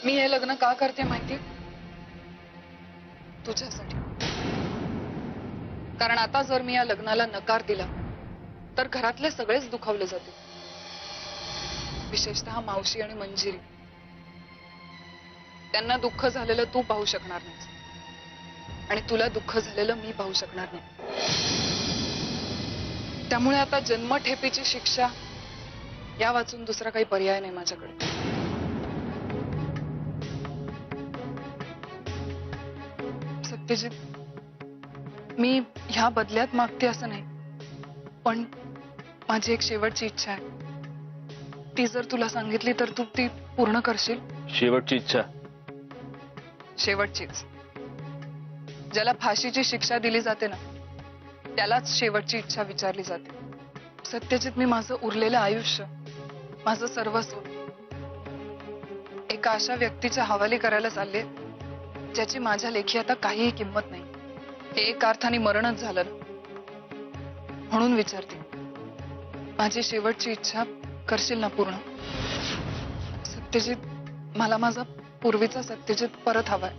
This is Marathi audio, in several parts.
मी हे लग्न का करते माहिती? तुझ्यासाठी. कारण आता जर मी या लग्नाला नकार दिला तर घरातले सगळेच दुखावले जातील, विशेषतः मावशी आणि मंजिरी. त्यांना दुःख झालेलं तू पाहू शकणार नाहीस आणि तुला दुःख झालेलं मी पाहू शकणार नाही. त्यामुळे आता जन्मठेपेची शिक्षा या वाचून दुसरा काही पर्याय नाही माझ्याकडे. सत्यजित, मी ह्या बदल्यात मागते असं नाही, पण माझी एक शेवटची इच्छा आहे. ती जर तुला सांगितली तर तू ती पूर्ण करशील? शेवटची इच्छा? शेवटचीच. ज्याला फाशीची शिक्षा दिली जाते ना, त्यालाच शेवटची इच्छा विचारली जाते. सत्यजित, मी माझं उरलेलं आयुष्य, माझं सर्वस्व एका अशा व्यक्तीच्या हवाली करायला चालले ज्याची माझ्या लेखी आता काहीही किंमत नाही. हे एक अर्थाने मरणच झालं ना. म्हणून विचारते, माझी शेवटची इच्छा करशील ना पूर्ण? सत्यजित, मला माझा पूर्वीचा सत्यजित परत हवाय,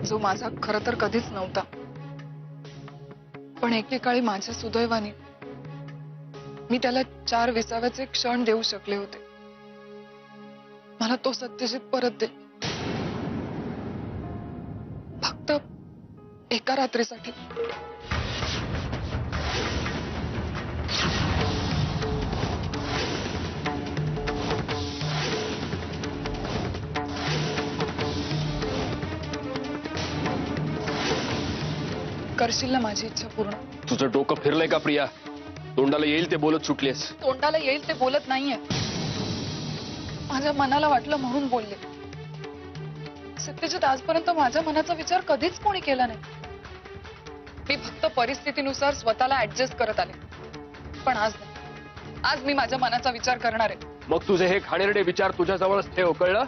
जो माझा खरं तर कधीच नव्हता, पण एकेकाळी माझ्या सुदैवाने मी त्याला 4 विसाव्याचे क्षण देऊ शकले होते. मला तो सत्यजित परत दे, फक्त एका रात्रीसाठी. करशील ना माझी इच्छा पूर्ण? तुझं डोकं फिरलंय का प्रिया? तोंडाला येईल ते बोलत सुटलीस. तोंडाला येईल ते बोलत नाहीये, माझ्या मनाला वाटलं म्हणून बोलले. सत्यजित, आजपर्यंत माझ्या मनाचा विचार कधीच कोणी केला नाही. मी फक्त परिस्थितीनुसार स्वतःला ऍडजस्ट करत आले. पण आज नाही, आज मी माझ्या मनाचा विचार करणार आहे. मग तुझे हे घाणेरडे विचार तुझ्याजवळच ठेव, कळलं?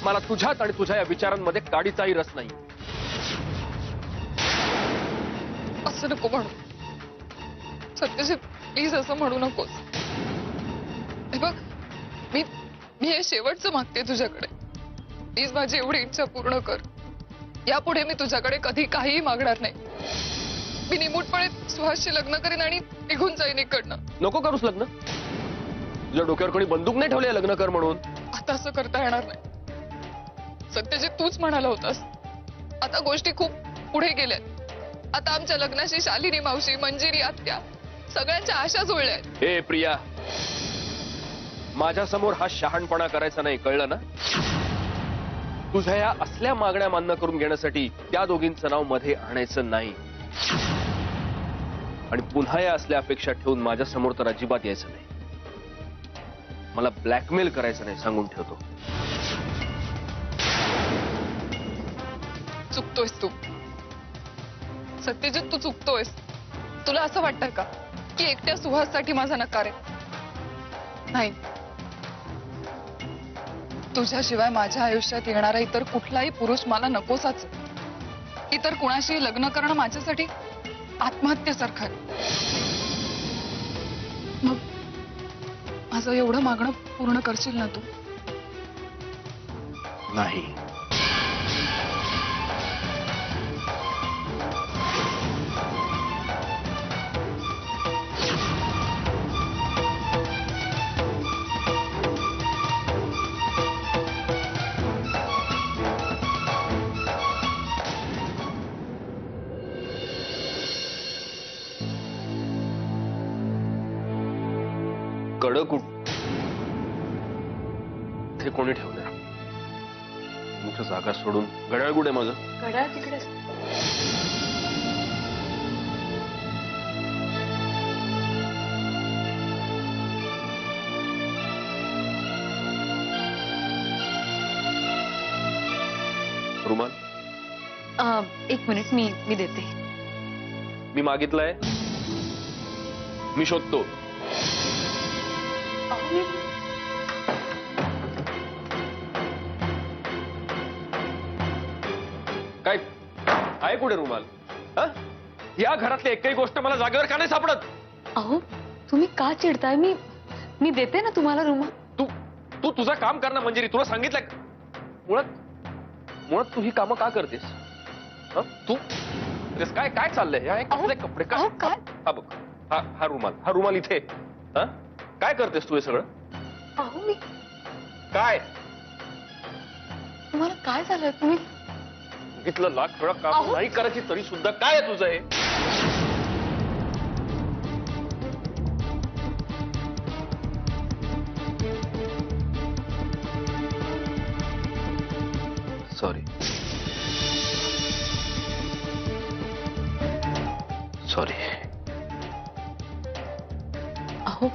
मला तुझ्यात आणि तुझ्या या विचारांमध्ये काडीचाही रस नाही. असं नको म्हणू सत्यजित, प्लीज असं म्हणू नकोस. हे बघ, मी हे शेवटचं मागते तुझ्याकडे. प्लीज माझी एवढी इच्छा पूर्ण कर. यापुढे मी तुझ्याकडे कधी काहीही मागणार नाही. मी निमूटपणे सुहासशी लग्न करीन आणि निघून जाईन इकडनं. नको करूस लग्न. तुझ्या डोक्यावर कोणी बंदूक नाही ठेवली लग्न कर म्हणून. आता असं करता येणार नाही सत्यजित. तूच म्हणाला होतास, आता गोष्टी खूप पुढे गेल्यात. आता आमच्या लग्नाशी शालिनी मावशी, मंजिरी आत्या सगळ्यांच्या आशा जुळल्या आहेत. हे प्रिया, माझ्या समोर हा शहाणपणा करायचा नाही, कळलं ना? तुझ्या या असल्या मागण्या मान्य करून घेण्यासाठी त्या दोघींचं नाव मध्ये आणायचं नाही. आणि पुन्हा या असल्या अपेक्षा ठेवून माझ्या समोर तर अजिबात यायचं नाही. मला ब्लॅकमेल करायचं नाही, सांगून ठेवतो. चुकतोयस तू सत्यजित, तू चुकतोयस. तुला असं वाटतंय का की एकट्या सुहाससाठी माझा नकार आहे? नाही, तुझ्याशिवाय माझ्या आयुष्यात येणारा इतर कुठलाही पुरुष मला नकोसाच. इतर कुणाशी लग्न करणं माझ्यासाठी आत्महत्येसारखं आहे. मग माझं एवढं मागणं पूर्ण करशील ना तू? नाही. कडक ते कोणी ठेवलं? तुमच्या जागा सोडून. घड्याळ कुठे माझं? घड्याळ तिकडे. रुमाल? एक मिनिट, मी देते. मी मागितलंय, मी शोधतो. काय आहे कुठे रुमाल? या घरातली एकही गोष्ट मला जागेवर का नाही सापडत? अहो, तुम्ही का चिडताय? मी देते ना तुम्हाला रुमाल. तू तुझं काम कर ना मंजिरी, तुला सांगितलं का? मुळात मुळात तू ही कामं का करतेस? हं? तू काय काय चाललंय? हे कसले कपडे काय? काय? हा बघ, हा रुमाल इथे. हा काय करतेस तू हे सगळं? अहो मी काय तुम्हाला काय झालं? तुम्ही इथलं लाख वेळा काम अहो. नाही करायची तरी सुद्धा काय आहे तुझं हे? Sorry sorry. अहो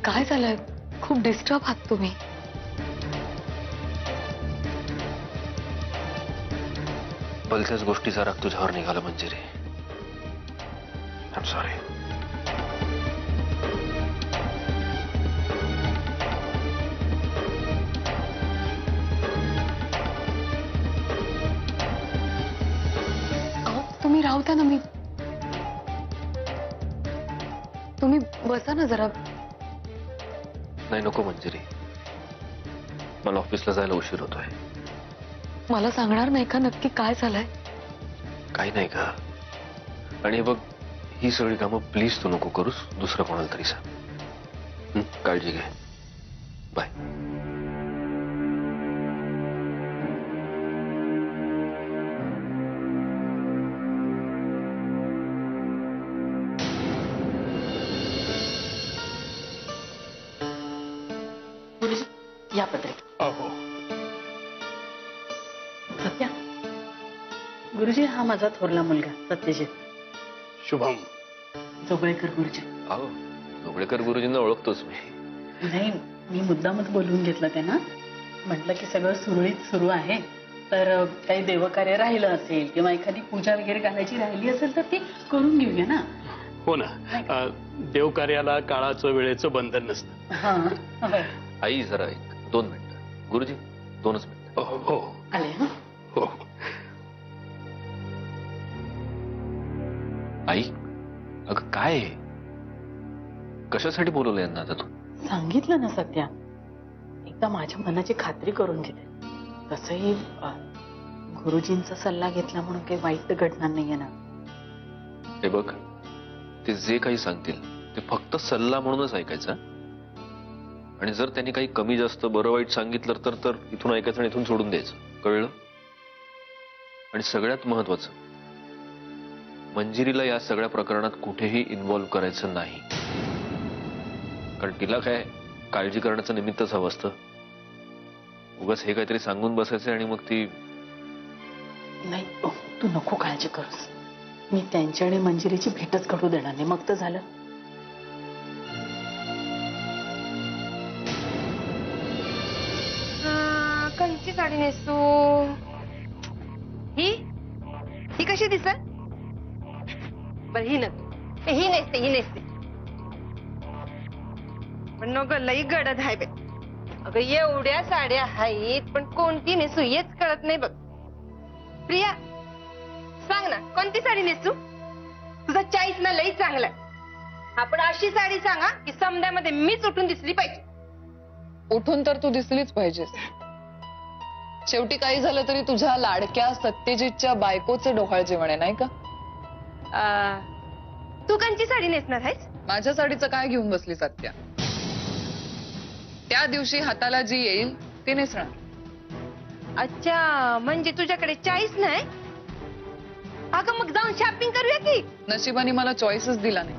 काय झालंय? खूप डिस्टर्ब आहात तुम्ही. भलत्याच गोष्टीचा राग तुझ्यावर निघाला मंजिरी. I am sorry. अहो तुम्ही राहू द्या ना. मी तुम्ही बसा ना जरा. नाही नको मंजिरी, मला ऑफिसला जायला उशीर होतोय. मला सांगणार नाही का नक्की काय झालंय? काही नाही का? आणि बघ, ही सगळी कामं प्लीज तू नको करूस, दुसरं कोणाला तरी सांग. काळजी घे. बाय. या पत्रे. अहो सत्या, गुरुजी हा माझा थोरला मुलगा सत्यजित. शुभम. जोगळेकर गुरुजी. अहो जोगळेकर गुरुजींना ओळखतोच मी. नाही, मी मुद्दामच बोलवून घेतलं त्यांना. म्हटलं की सगळं सुरळीत सुरू आहे, तर काही देवकार्य राहिलं असेल किंवा एखादी पूजा वगैरे घालायची राहिली असेल तर ती करून घेऊया ना. हो ना. देवकार्याला काळाचं वेळेचं बंधन नसतं. हा होय. आई जरा एक 2 मिनिटं. गुरुजी 2च मिनिटं. हो हो आले. हा हो. आई अगं काय आहे? कशासाठी बोलवलं यांना आता तू? सांगितलं ना सत्या, एकदा माझ्या मनाची खात्री करून घेते. तसंही गुरुजींचा सल्ला घेतला म्हणून काही वाईट तर घडणार नाहीये ना. हे बघ, ते जे काही सांगतील ते फक्त सल्ला म्हणूनच ऐकायचा. आणि जर त्यांनी काही कमी जास्त बरं वाईट सांगितलं तर इथून ऐकायचं आणि इथून सोडून द्यायचं. कळलं? आणि सगळ्यात महत्वाचं, मंजिरीला या सगळ्या प्रकरणात कुठेही इन्व्हॉल्व्ह करायचं नाही. कारण तिला काय काळजी करण्याचं निमित्तच हवं असतं. उगाच हे काहीतरी सांगून बसायचं आणि मग ती. नाही तू नको काळजी करूस. मी त्यांच्या आणि मंजिरीची भेटच घडू देणार नाही. मग तर झालं. कोणती साडी नेसू? ही कशी दिसत? बर ही नको. ही नेसते. पण नको, लई गडद आहे बे. अगं एवढ्या साड्या आहेत पण कोणती नेसू हेच कळत नाही बघ. प्रिया सांग ना, कोणती साडी नेसू? तुझा चॉईस ना लई चांगला आहे. आपण अशी साडी सांगा की समद्यामध्ये मीच उठून दिसली पाहिजे. उठून तर तू दिसलीच पाहिजेस. शेवटी काही झालं तरी तुझ्या लाडक्या सत्यजितच्या बायकोचं डोहाळ जेवण आहे, नाही का? तू कोणती साडी नेसणार आहेस? माझ्या साडीचं काय घेऊन बसली सत्या? त्या दिवशी हाताला जी येईल ती नेसणार. अच्छा, म्हणजे तुझ्याकडे चॉईस नाही? अगं मग जाऊन शॉपिंग करूया की. नशिबाने मला चॉईसच दिला नाही.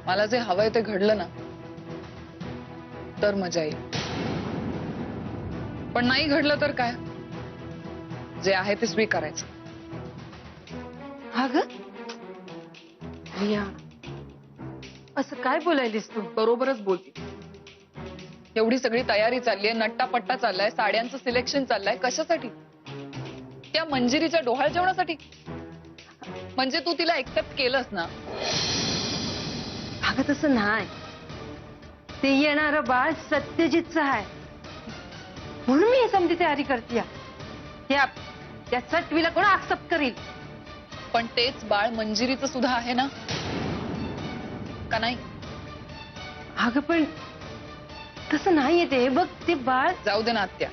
मला जे हवंय ते घडलं ना तर मजा येईल. पण नाही घडलं तर काय? जे आहे ते स्वीकारायचं. अगं प्रिया, असं काय बोलायलीस तू? बरोबरच बोलते. एवढी सगळी तयारी चाललीये, नट्टापट्टा चाललाय, साड्यांचं सिलेक्शन चाललंय. कशासाठी? त्या मंजिरीच्या डोहाळ जेवणासाठी. म्हणजे तू तिला एक्सेप्ट केलंस ना? अगं तसं नाही. ते येणारं बाळ सत्यजितचं आहे म्हणून मी हे समधी तयारी करते. त्या सटवीला कोण एक्सेप्ट करील? पण तेच बाळ मंजिरीचं सुद्धा आहे ना, का नाही? अगं पण तसं नाहीये ते. बघ ते बाळ. जाऊ दे ना आत्या,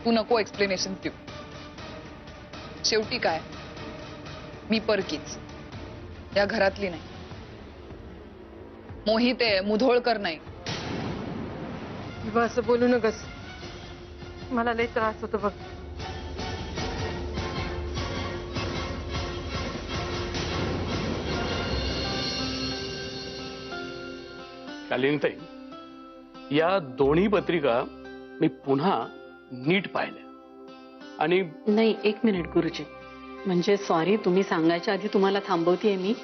तू नको एक्सप्लेनेशन देऊ. शेवटी काय, मी परकीच, या घरातली नाही. मोहित आहे, मुधोळकर नाही. विभा, असं बोलू नकस. मला लय त्रास होतो बघ. शालिनीताई, या दोन्ही पत्रिका मी पुन्हा नीट पाहिल्या आणि नाही, एक मिनिट गुरुजी. म्हणजे सॉरी, तुम्ही सांगायच्या आधी तुम्हाला थांबवतेय मी,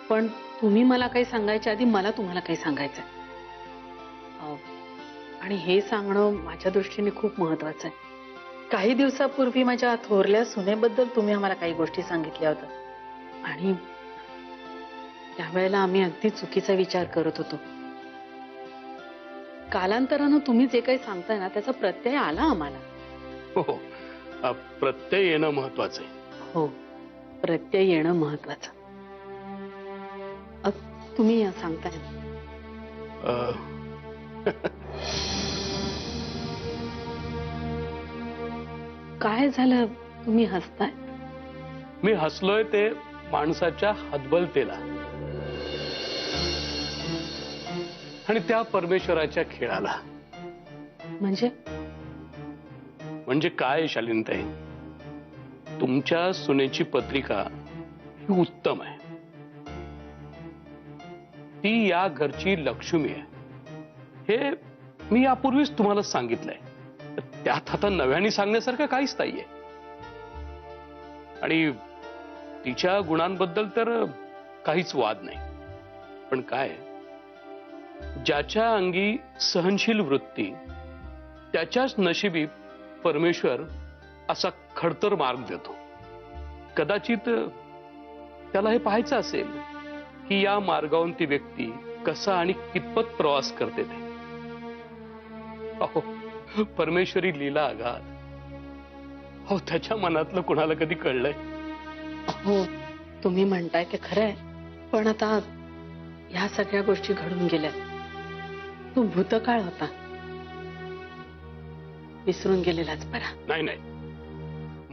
पण तुम्ही मला काही सांगायच्या आधी मला तुम्हाला काही सांगायचंय. आणि हे सांगणं माझ्या दृष्टीने खूप महत्वाचं आहे. काही दिवसापूर्वी माझ्या थोरल्या सुनेबद्दल तुम्ही आम्हाला काही गोष्टी सांगितल्या होत्या आणि त्यावेळेला आम्ही अगदी चुकीचा विचार करत होतो. कालांतरानं तुम्ही जे काही सांगताय ना, त्याचा प्रत्यय आला आम्हाला. हो, प्रत्यय येणं महत्वाचं आहे. हो, प्रत्यय येणं महत्वाचं. तुम्ही सांगताय ना. काय झालं, तुम्ही हसताय? मी हसलोय ते माणसाच्या हतबलतेला आणि त्या परमेश्वराच्या खेळाला. म्हणजे काय शालिनीताई, तुमच्या सुनेची पत्रिका ही उत्तम आहे. ती या घरची लक्ष्मी आहे, हे मी यापूर्वीच तुम्हाला सांगितलंय. त्यात आता नव्याने सांगण्यासारखं काहीच नाहीये. आणि तिच्या गुणांबद्दल तर काहीच वाद नाही. पण काय, ज्याच्या अंगी सहनशील वृत्ती त्याच्याच नशिबी परमेश्वर असा खडतर मार्ग देतो. कदाचित त्याला हे पाहायचं असेल की या मार्गावरून ती व्यक्ती कसा आणि कितपत प्रवास करते ते. अहो, परमेश्वरी लीला अगाध. हो, त्याच्या मनातलं कुणाला कधी कळलंय? हो, तुम्ही म्हणताय ते खरंय, पण आता ह्या सगळ्या गोष्टी घडून गेल्या. तो भूतकाळ होता, विसरून गेलेलाच बरा. नाही,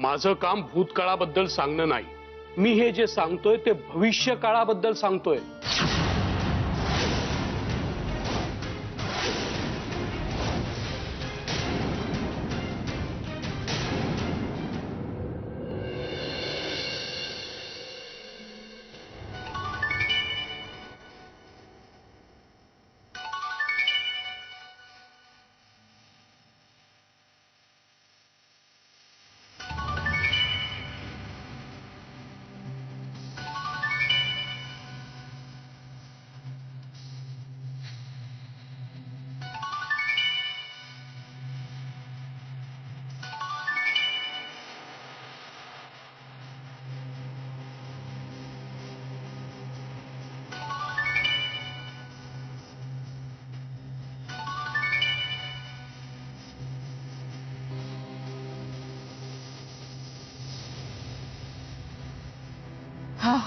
माझं काम भूतकाळाबद्दल सांगणं नाही. मी हे जे सांगतोय ते भविष्य काळाबद्दल सांगतोय. हा,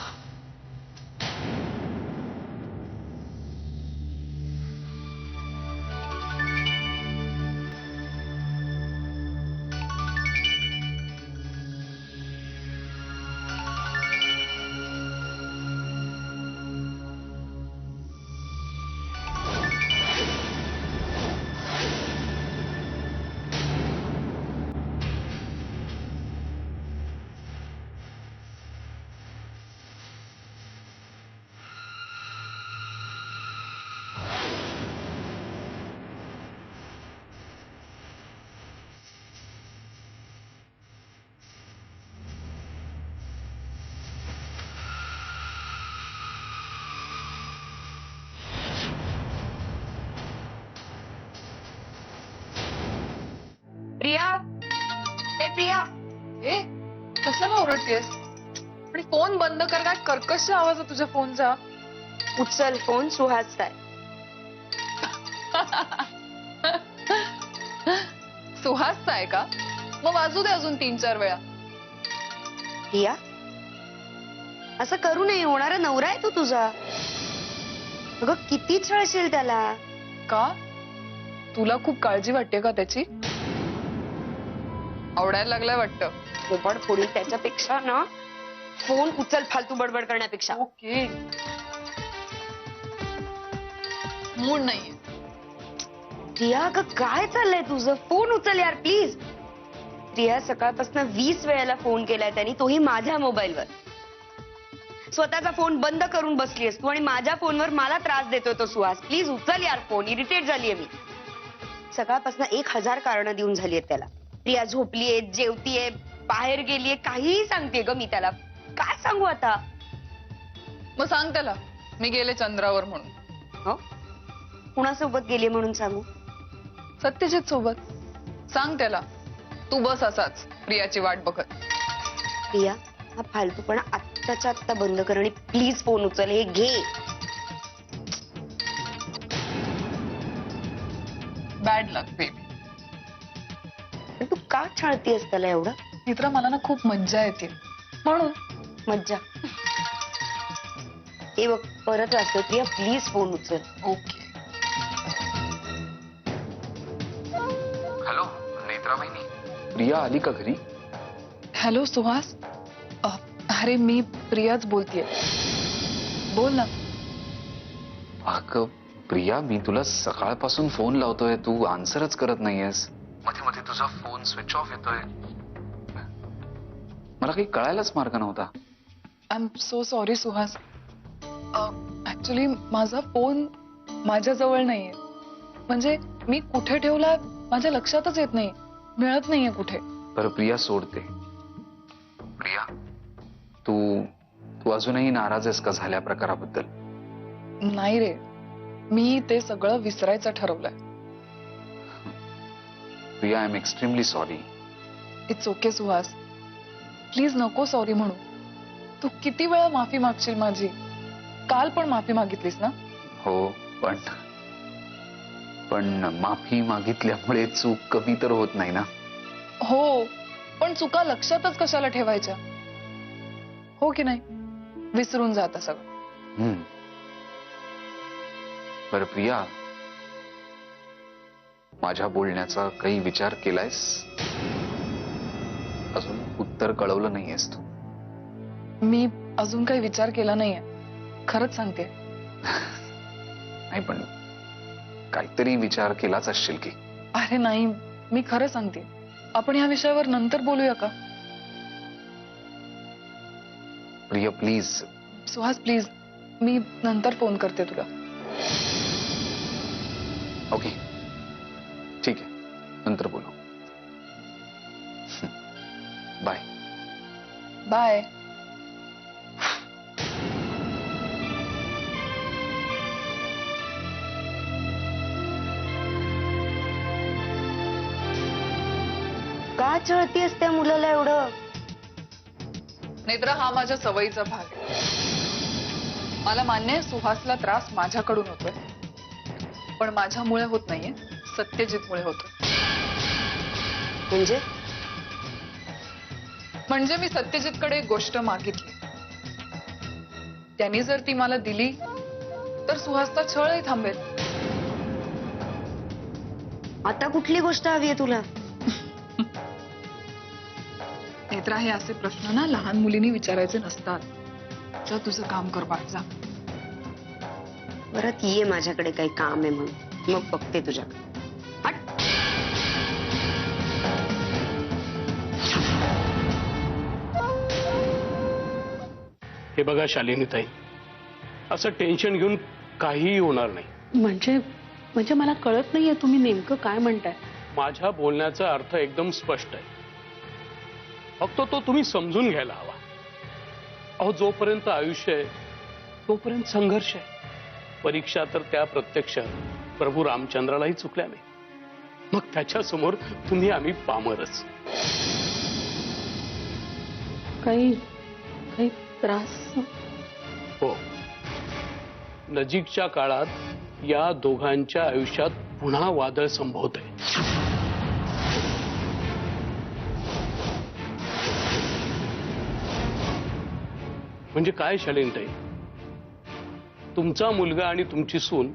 प्रिया, ए प्रिया. ए कशाला ओरडतेस? आणि फोन बंद कर. काय कर्कश आवाज आहे तुझ्या फोनचा. उचल फोन, सुहास आहे. सुहासचा आहे का? मग वाजू दे अजून 3-4 वेळा. प्रिया, असं करू नये. होणारा नवरा आहे तो तुझा. अगं किती छळशील त्याला. का? तुला खूप काळजी वाटते का त्याची? आवडायला लागलाय वाटतं. पोपट फोडील त्याच्यापेक्षा ना फोन उचल फालतू बडबड करण्यापेक्षा. ओके. मूड नाहीये. प्रिया अगं काय चाललंय तुझं? फोन उचल यार प्लीज. प्रिया सकाळपासून 20 वेळेला फोन केलाय त्यांनी, तोही माझ्या मोबाईलवर. स्वतःचा फोन बंद करून बसलीस तू आणि माझ्या फोनवर मला त्रास देतोय तो सुहास. प्लीज उचल यार फोन. इरिटेट झालीये मी. सकाळपासून 1000 कारणं देऊन झाली आहेत त्याला. प्रिया झोपलीये, जेवतीये, बाहेर गेलीये, काहीही सांगते ग मी त्याला. काय सांगू आता? मग सांग त्याला मी गेले चंद्रावर म्हणून. हो, कुणासोबत गेली म्हणून सांगू? सत्यजित सोबत. सांग त्याला तू बस असाच प्रियाची वाट बघत. प्रिया हा फालतूपणा आत्ताच्या आत्ता बंद कर आणि प्लीज फोन उचल. हे घे. बॅड लक बेबी. पण तू का छळतीयस त्याला एवढं? मित्र मला ना खूप मज्जा येते म्हणून. मज्जा. हे बघ परत वाचतोय. प्रिया प्लीज फोन उचल. ओके. हॅलो नेत्रा वहिनी. प्रिया आली का घरी? हॅलो सुहास. अरे मी प्रियाच बोलतेय. बोल ना. अगं प्रिया, मी तुला सकाळपासून फोन लावतोय, तू आन्सरच करत नाहीयेस. मध्ये मध्ये तुझा फोन स्विच ऑफ येतोय. मला काही कळायलाच मार्ग नव्हता. I am so sorry Suhas. Actually माझा फोन माझ्या जवळ नाहीये. म्हणजे मी कुठे ठेवला माझ्या लक्षातच येत नाही. मिळत नाहीये कुठे. बरं प्रिया सोडते. प्रिया तू तू अजूनही नाराज आहेस का झाल्या प्रकाराबद्दल? नाही रे. मी ते सगळं विसरायचं ठरवलंय. Priya I am extremely sorry. It's okay Suhas. Please नको सॉरी म्हणू. तू किती वेळा माफी मागशील माझी? काल पण माफी मागितलीस ना? हो पण माफी मागितल्यामुळे चूक कमी तर होत नाही ना. हो पण चुका लक्षातच कशाला ठेवायच्या? हो की नाही? विसरून जात सगळं. बरं प्रिया, माझ्या बोलण्याचा काही विचार केलायस? अजून उत्तर कळवलं नाहीयेस तू. मी अजून काही विचार केला नाहीये. खरंच सांगते. नाही पण काहीतरी विचार केलाच असशील की. अरे नाही, मी खरं सांगते. आपण या विषयावर नंतर बोलूया का? प्रिया प्लीज. सुहास प्लीज. मी नंतर फोन करते तुला. ओके ठीक आहे, नंतर बोलू. बाय. बाय. का छळतीयस त्या मुलाला एवढं? नेत्र हा माझ्या सवयीचा भाग आहे. मला मान्य आहे सुहासला त्रास माझ्याकडून होतोय. पण माझ्यामुळे होत नाहीये, सत्यजितमुळे होतोय. म्हणजे मी सत्यजितकडे एक गोष्ट मागितली. त्यांनी जर ती मला दिली तर सुहासचा छळही थांबेल. आता कुठली गोष्ट हवी आहे तुला? नेत्रा हे असे प्रश्न ना लहान मुलींनी विचारायचे नसतात. जा तुझं काम कर बाळ, जा. परत ये माझ्याकडे काही काम आहे म्हणून, मग बघते तुझ्याकडे. हट. हे बघा शालिनीताई, असं टेन्शन घेऊन काहीही होणार नाही. म्हणजे मला कळत नाहीये तुम्ही नेमकं काय म्हणताय. माझ्या बोलण्याचा अर्थ एकदम स्पष्ट आहे. फक्त तो तुम्ही समजून घ्यायला हवा. अहो जोपर्यंत आयुष्य आहे तोपर्यंत संघर्ष आहे. परीक्षा तर त्या प्रत्यक्ष प्रभू रामचंद्रालाही चुकल्या नाही. मग त्याच्या समोर तुम्ही आम्ही पामरच. काही त्रास? हो, नजीकच्या काळात या दोघांच्या आयुष्यात पुन्हा वादळ संभवत आहे. म्हणजे काय शालिनीताई, तुमचा मुलगा आणि तुमची सून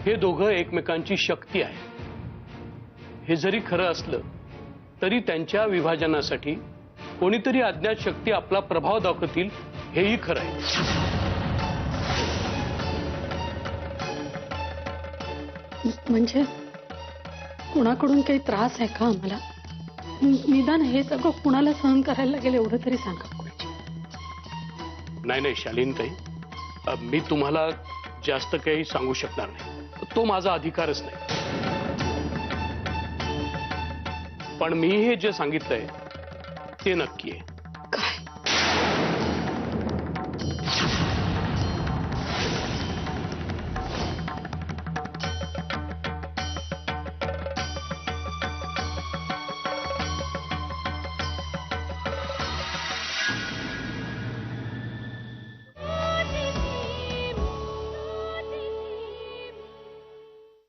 हे दोघं एकमेकांची शक्ती आहे. हे जरी खरं असलं तरी त्यांच्या विभाजनासाठी कोणीतरी अज्ञात शक्ती आपला प्रभाव दाखवतील हेही खरं आहे. म्हणजे कुणाकडून काही त्रास आहे का आम्हाला? निदान हे सगळं कुणाला सहन करायला लागेल एवढं तरी सांगा. नाही नाही शालीनताई, मी तुम्हाला जास्त काही सांगू शकणार नाही. तो माझा अधिकारच नाही. पण मी हे जे सांगितलंय ते नक्की आहे.